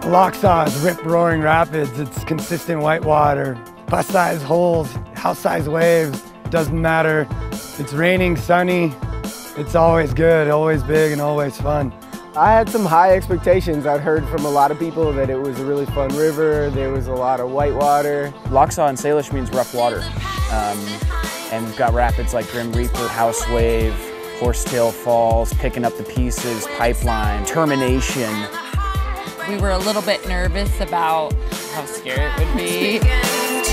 Lochsa's rip-roaring rapids. It's consistent whitewater, bus-sized holes, house-sized waves. Doesn't matter. It's raining, sunny. It's always good, always big, and always fun. I had some high expectations. I'd heard from a lot of people that it was a really fun river. There was a lot of whitewater. Lochsa in Salish means rough water. And we've got rapids like Grim Reaper, House Wave, Horsetail Falls, Picking Up the Pieces, Pipeline, Termination. We were a little bit nervous about how scary it would be. And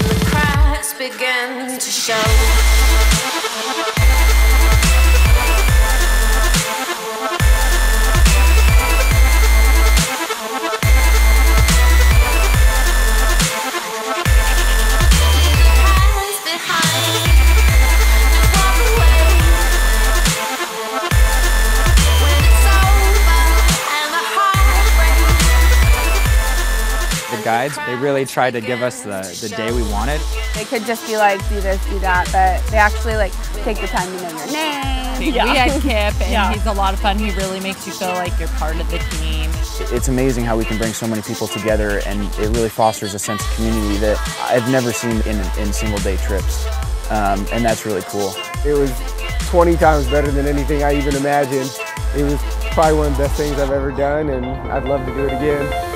the cracks began to show. The guides, they really tried to give us the day we wanted. They could just be like, do this, do that, but they actually like take the time to know your name. We had Kip, and he's a lot of fun. He really makes you feel like you're part of the team. It's amazing how we can bring so many people together, and it really fosters a sense of community that I've never seen in single-day trips, and that's really cool. It was 20 times better than anything I even imagined. It was probably one of the best things I've ever done, and I'd love to do it again.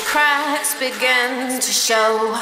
Cracks begin to show.